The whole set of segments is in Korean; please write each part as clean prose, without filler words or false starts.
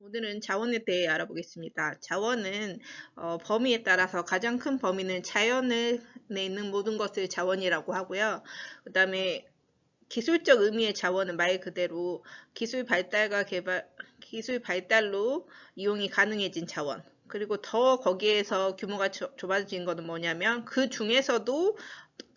오늘은 자원에 대해 알아보겠습니다. 자원은 범위에 따라서 가장 큰 범위는 자연에 있는 모든 것을 자원이라고 하고요. 그 다음에 기술적 의미의 자원은 말 그대로 기술 발달로 이용이 가능해진 자원. 그리고 더 거기에서 규모가 좁아진 것은 뭐냐면 그 중에서도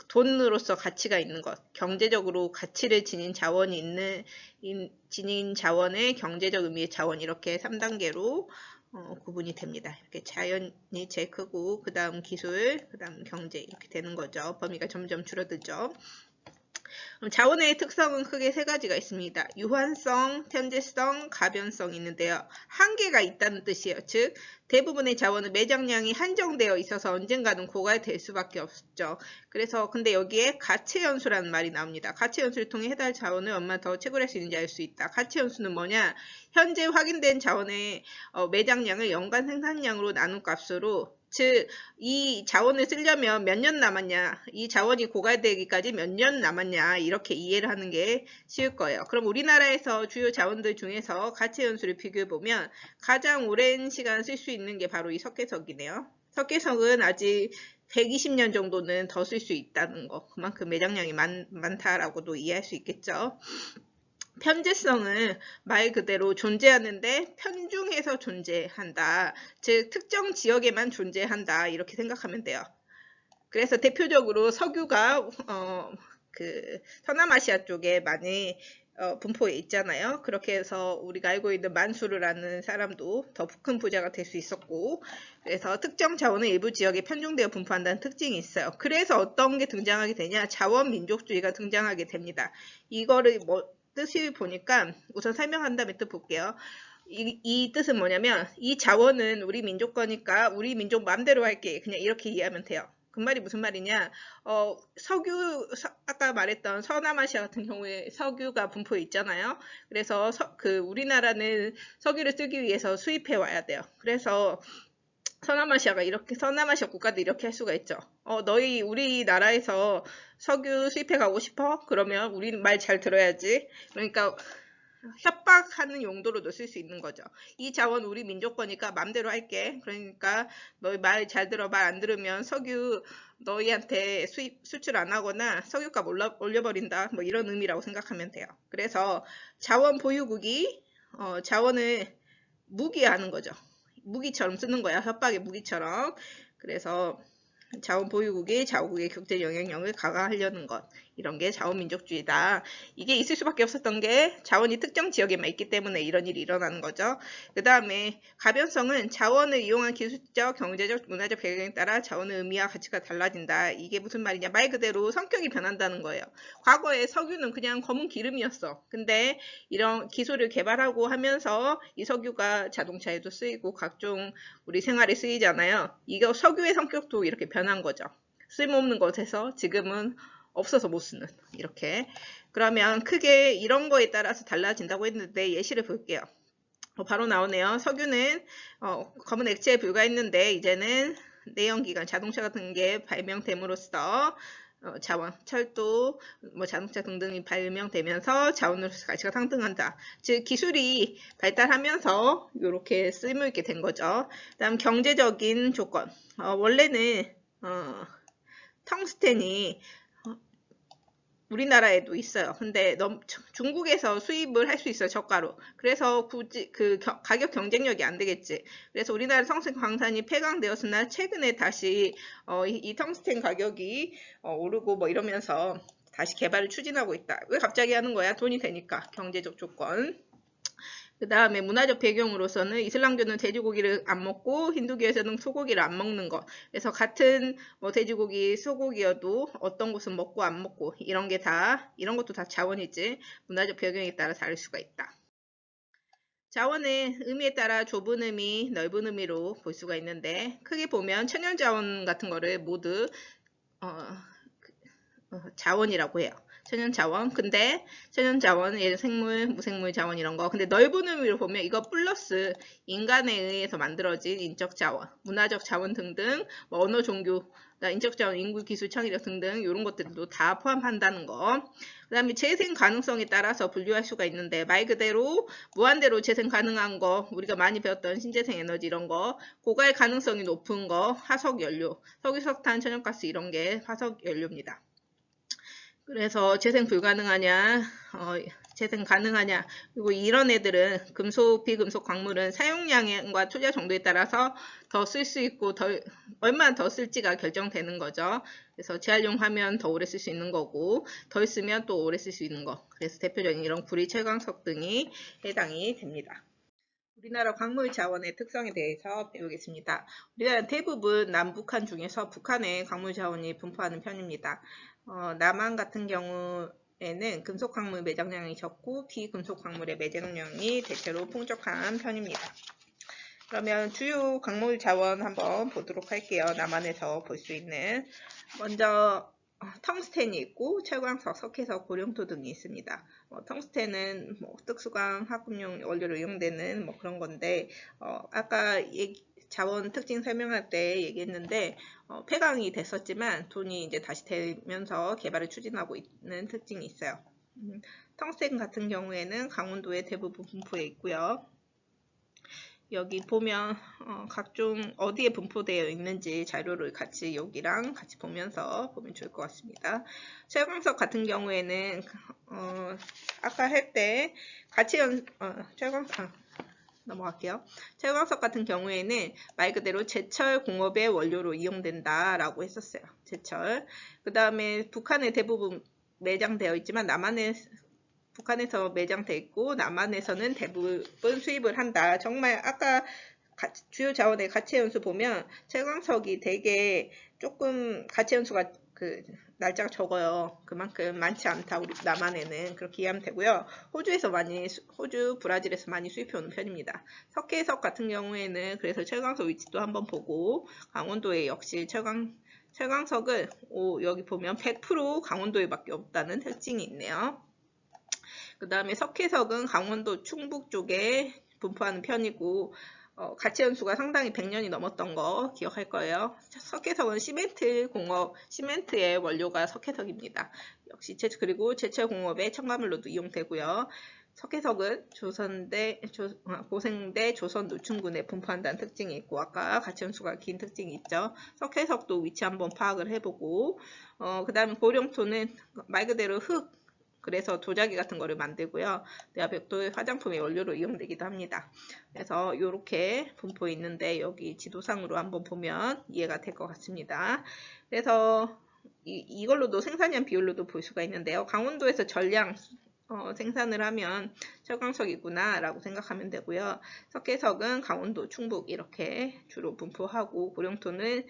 돈으로서 가치가 있는 것, 경제적으로 가치를 지닌 자원의 경제적 의미의 자원 이렇게 3단계로 구분이 됩니다. 이렇게 자연이 제일 크고 그 다음 기술, 그 다음 경제 이렇게 되는 거죠. 범위가 점점 줄어들죠. 자원의 특성은 크게 세 가지가 있습니다. 유한성, 편재성, 가변성이 있는데요. 한계가 있다는 뜻이에요. 즉 대부분의 자원은 매장량이 한정되어 있어서 언젠가는 고갈될 수밖에 없죠. 그래서 근데 여기에 가채연수라는 말이 나옵니다. 가채연수를 통해 해당 자원을 얼마나 더 채굴할 수 있는지 알 수 있다. 가채연수는 뭐냐? 현재 확인된 자원의 매장량을 연간 생산량으로 나눈 값으로 즉, 이 자원을 쓰려면 몇 년 남았냐, 이 자원이 고갈되기까지 몇 년 남았냐, 이렇게 이해를 하는 게 쉬울 거예요. 그럼 우리나라에서 주요 자원들 중에서 가치 연수를 비교해보면 가장 오랜 시간 쓸 수 있는 게 바로 이 석회석이네요. 석회석은 아직 120년 정도는 더 쓸 수 있다는 거, 그만큼 매장량이 많다라고도 이해할 수 있겠죠. 편재성은 말 그대로 존재하는데 편중해서 존재한다. 즉 특정 지역에만 존재한다. 이렇게 생각하면 돼요. 그래서 대표적으로 석유가 서남아시아 쪽에 많이 분포해 있잖아요. 그렇게 해서 우리가 알고 있는 만수르라는 사람도 더 큰 부자가 될 수 있었고, 그래서 특정 자원은 일부 지역에 편중되어 분포한다는 특징이 있어요. 그래서 어떤 게 등장하게 되냐? 자원 민족주의가 등장하게 됩니다. 이거를 뜻을 보니까 우선 설명한 다음에 또 볼게요. 이 뜻은 뭐냐면 이 자원은 우리 민족 거니까 우리 민족 마음대로 할게. 그냥 이렇게 이해하면 돼요. 그 말이 무슨 말이냐? 아까 말했던 서남아시아 같은 경우에 석유가 분포에 있잖아요. 그래서 우리나라는 석유를 쓰기 위해서 수입해 와야 돼요. 그래서 서남아시아 국가도 이렇게 할 수가 있죠. 너희 우리나라에서 석유 수입해 가고 싶어? 그러면 우리 말 잘 들어야지. 그러니까 협박하는 용도로도 쓸 수 있는 거죠. 이 자원 우리 민족 거니까 맘대로 할게. 그러니까 너희 말 잘 들어. 말 안 들으면 석유 너희한테 수출 안 하거나 석유값 올려버린다. 뭐 이런 의미라고 생각하면 돼요. 그래서 자원 보유국이 자원을 무기하는 거죠. 무기처럼 쓰는 거야. 협박의 무기처럼. 그래서 자원 보유국이 자국의 국제 영향력을 강화하려는 것. 이런 게 자원민족주의다. 이게 있을 수밖에 없었던 게 자원이 특정 지역에만 있기 때문에 이런 일이 일어나는 거죠. 그 다음에 가변성은 자원을 이용한 기술적, 경제적, 문화적 배경에 따라 자원의 의미와 가치가 달라진다. 이게 무슨 말이냐? 말 그대로 성격이 변한다는 거예요. 과거에 석유는 그냥 검은 기름이었어. 근데 이런 기술을 개발하고 하면서 이 석유가 자동차에도 쓰이고 각종 우리 생활에 쓰이잖아요. 이거 석유의 성격도 이렇게 변한 거죠. 쓸모없는 것에서 지금은 없어서 못 쓰는 이렇게. 그러면 크게 이런 거에 따라서 달라진다고 했는데 예시를 볼게요. 바로 나오네요. 석유는 검은 액체에 불과했는데 이제는 내연기관, 자동차 같은 게 발명됨으로써 자원, 철도, 자동차 등등이 발명되면서 자원으로서 가치가 상승한다. 즉 기술이 발달하면서 이렇게 쓸모있게 된 거죠. 다음 경제적인 조건. 원래는 텅스텐이 우리나라에도 있어요. 근데 중국에서 수입을 할 수 있어요. 저가로. 그래서 굳이 가격 경쟁력이 안 되겠지. 그래서 우리나라 텅스텐 광산이 폐광되었으나 최근에 다시 이 텅스텐 가격이 오르고 뭐 이러면서 다시 개발을 추진하고 있다. 왜 갑자기 하는 거야? 돈이 되니까. 경제적 조건. 그 다음에 문화적 배경으로서는 이슬람교는 돼지고기를 안 먹고 힌두교에서는 소고기를 안 먹는 것. 그래서 같은 돼지고기, 소고기여도 어떤 곳은 먹고 안 먹고 이런 것도 다 자원이지. 문화적 배경에 따라 다를 수가 있다. 자원의 의미에 따라 좁은 의미, 넓은 의미로 볼 수가 있는데 크게 보면 천연자원 같은 거를 모두 자원이라고 해요. 천연자원. 근데 천연자원, 예를 생물, 무생물 자원 이런 거. 근데 넓은 의미로 보면 이거 플러스 인간에 의해서 만들어진 인적 자원, 문화적 자원 등등, 뭐 언어, 종교, 인적 자원, 인구, 기술, 창의력 등등 이런 것들도 다 포함한다는 거. 그 다음에 재생 가능성에 따라서 분류할 수가 있는데 말 그대로 무한대로 재생 가능한 거, 우리가 많이 배웠던 신재생 에너지 이런 거, 고갈 가능성이 높은 거, 화석 연료, 석유, 석탄, 천연가스 이런 게 화석 연료입니다. 그래서 재생 불가능하냐, 재생 가능하냐, 그리고 이런 애들은 금속, 비금속 광물은 사용량과 투자 정도에 따라서 더 쓸 수 있고 얼마나 더 쓸지가 결정되는 거죠. 그래서 재활용하면 더 오래 쓸 수 있는 거고 덜 쓰면 또 오래 쓸 수 있는 거. 그래서 대표적인 이런 구리, 철광석 등이 해당이 됩니다. 우리나라 광물 자원의 특성에 대해서 배우겠습니다. 우리나라 대부분 남북한 중에서 북한에 광물 자원이 분포하는 편입니다. 남한 같은 경우에는 금속 광물 매장량이 적고 비금속 광물의 매장량이 대체로 풍족한 편입니다. 그러면 주요 광물 자원 한번 보도록 할게요. 남한에서 볼 수 있는. 먼저 텅스텐이 있고 철광석, 석회석, 고령토 등이 있습니다. 텅스텐은 특수광, 학금용 원료로 이용되는 그런 건데 아까 자원 특징 설명할 때 얘기했는데 폐광이 됐었지만 돈이 이제 다시 되면서 개발을 추진하고 있는 특징이 있어요. 텅스텐 같은 경우에는 강원도에 대부분 분포해 있고요. 여기 보면 각종 어디에 분포되어 있는지 자료를 같이 여기랑 같이 보면서 보면 좋을 것 같습니다. 철광석 같은 경우에는 아까 할 때 같이 넘어갈게요. 철광석 같은 경우에는 말 그대로 제철 공업의 원료로 이용된다라고 했었어요. 제철. 그 다음에 북한에 대부분 매장되어 있지만 북한에서 매장돼 있고 남한에서는 대부분 수입을 한다. 정말 아까 주요 자원의 가치 연수 보면 철광석이 되게 조금 가치 연수가 날짜가 적어요. 그만큼 많지 않다. 우리 남한에는 그렇게 이해하면 되고요. 호주, 브라질에서 많이 수입해 오는 편입니다. 석회석 같은 경우에는 그래서 철광석 위치도 한번 보고 강원도에 역시 철광석은 여기 보면 100% 강원도에밖에 없다는 특징이 있네요. 그 다음에 석회석은 강원도 충북 쪽에 분포하는 편이고 가치 연수가 상당히 100년이 넘었던 거 기억할 거예요. 석회석은 시멘트의 원료가 석회석입니다. 역시 그리고 제철 공업의 첨가물로도 이용되고요. 석회석은 고생대 조선 노충군에 분포한다는 특징이 있고 아까 가치 연수가 긴 특징이 있죠. 석회석도 위치 한번 파악을 해보고 그 다음에 고령토는 말 그대로 흙, 그래서 도자기 같은 거를 만들고요. 대화벽돌 화장품의 원료로 이용되기도 합니다. 그래서 이렇게 분포 있는데 여기 지도상으로 한번 보면 이해가 될 것 같습니다. 그래서 이걸로도 생산량 비율로도 볼 수가 있는데요. 강원도에서 전량 생산을 하면 철광석이구나 라고 생각하면 되고요. 석회석은 강원도, 충북 이렇게 주로 분포하고 고령토는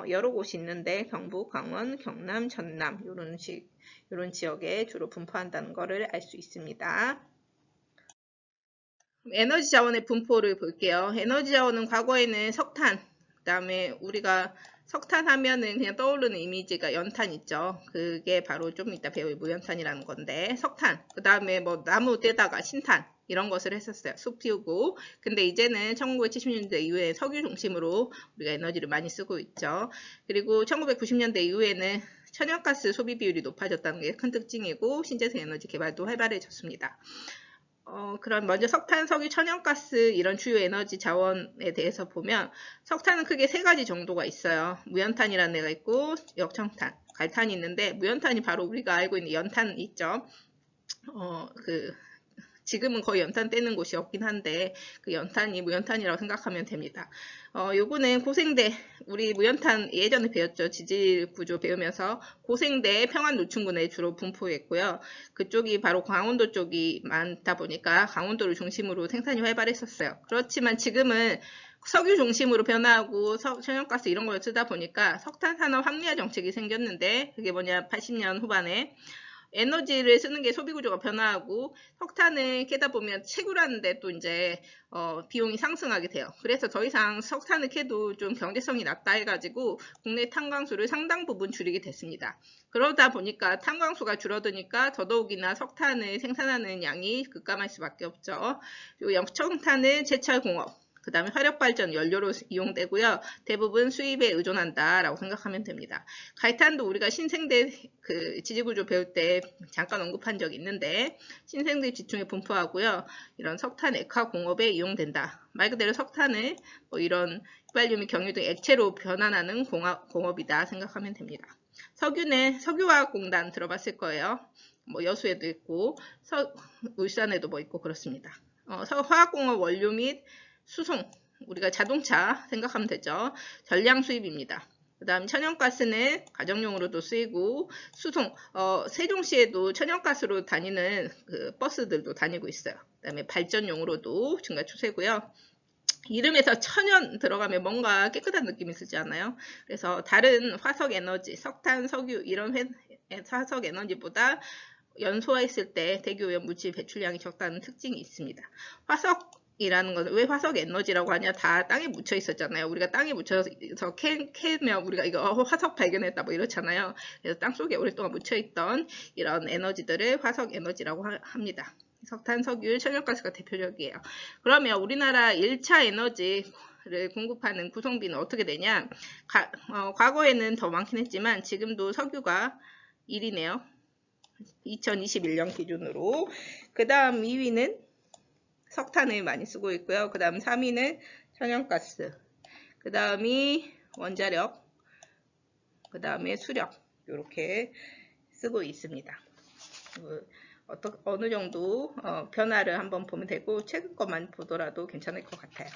여러 곳이 있는데 경북, 강원, 경남, 전남 이런 지역에 주로 분포한다는 것을 알 수 있습니다. 에너지 자원의 분포를 볼게요. 에너지 자원은 과거에는 석탄, 그 다음에 우리가 석탄 하면은 그냥 떠오르는 이미지가 연탄 있죠. 그게 바로 좀 이따 배울 무연탄이라는 건데 석탄, 그 다음에 나무 떼다가 신탄 이런 것을 했었어요. 숲 피우고. 근데 이제는 1970년대 이후에 석유 중심으로 우리가 에너지를 많이 쓰고 있죠. 그리고 1990년대 이후에는 천연가스 소비 비율이 높아졌다는 게 큰 특징이고 신재생 에너지 개발도 활발해졌습니다. 그럼 먼저 석탄, 석유, 천연가스 이런 주요 에너지 자원에 대해서 보면 석탄은 크게 세 가지 정도가 있어요. 무연탄이라는 애가 있고 역청탄, 갈탄이 있는데 무연탄이 바로 우리가 알고 있는 연탄 있죠. 지금은 거의 연탄 떼는 곳이 없긴 한데 그 연탄이 무연탄이라고 생각하면 됩니다. 요거는 고생대, 우리 무연탄 예전에 배웠죠. 지질 구조 배우면서 고생대 평안노충군에 주로 분포했고요. 그쪽이 바로 강원도 쪽이 많다 보니까 강원도를 중심으로 생산이 활발했었어요. 그렇지만 지금은 석유 중심으로 변화하고 천연가스 이런 걸 쓰다 보니까 석탄 산업 합리화 정책이 생겼는데 그게 뭐냐 80년 후반에 에너지를 쓰는 게 소비 구조가 변화하고 석탄을 캐다 보면 채굴하는데 또 이제 비용이 상승하게 돼요. 그래서 더 이상 석탄을 캐도 좀 경제성이 낮다 해가지고 국내 탄광수를 상당 부분 줄이게 됐습니다. 그러다 보니까 탄광수가 줄어드니까 더더욱이나 석탄을 생산하는 양이 급감할 수밖에 없죠. 그리고 염청탄은 제철공업, 그 다음에 화력발전 연료로 이용되고요. 대부분 수입에 의존한다라고 생각하면 됩니다. 가이탄도 우리가 신생대 그 지지구조 배울 때 잠깐 언급한 적이 있는데 신생대 지층에 분포하고요. 이런 석탄 액화 공업에 이용된다. 말 그대로 석탄을 뭐 이런 휘발유및 경유 등 액체로 변환하는 공업이다 생각하면 됩니다. 석유는 석유화학공단 들어봤을 거예요. 뭐 여수에도 있고 울산에도 뭐 있고 그렇습니다. 화학공업 원료 및 수송, 우리가 자동차 생각하면 되죠. 전량 수입입니다. 그 다음 천연가스는 가정용으로도 쓰이고 수송, 세종시에도 천연가스로 다니는 그 버스들도 다니고 있어요. 그 다음에 발전용으로도 증가 추세고요. 이름에서 천연 들어가면 뭔가 깨끗한 느낌이 들지 않아요? 그래서 다른 화석 에너지, 석탄, 석유 이런 화석 에너지보다 연소화했을 때 대기오염 물질 배출량이 적다는 특징이 있습니다. 화석이라는 것은 왜 화석 에너지라고 하냐? 다 땅에 묻혀 있었잖아요. 우리가 땅에 묻혀서 캐면 우리가 이거 화석 발견했다 뭐 이렇잖아요. 그래서 땅 속에 오랫동안 묻혀 있던 이런 에너지들을 화석 에너지라고 합니다. 석탄, 석유, 천연가스가 대표적이에요. 그러면 우리나라 1차 에너지를 공급하는 구성비는 어떻게 되냐? 과거에는 더 많긴 했지만 지금도 석유가 1위네요. 2021년 기준으로. 그 다음 2위는 석탄을 많이 쓰고 있고요. 그 다음 3위는 천연가스. 그 다음이 원자력. 그 다음에 수력. 이렇게 쓰고 있습니다. 어느 정도 변화를 한번 보면 되고 최근 것만 보더라도 괜찮을 것 같아요.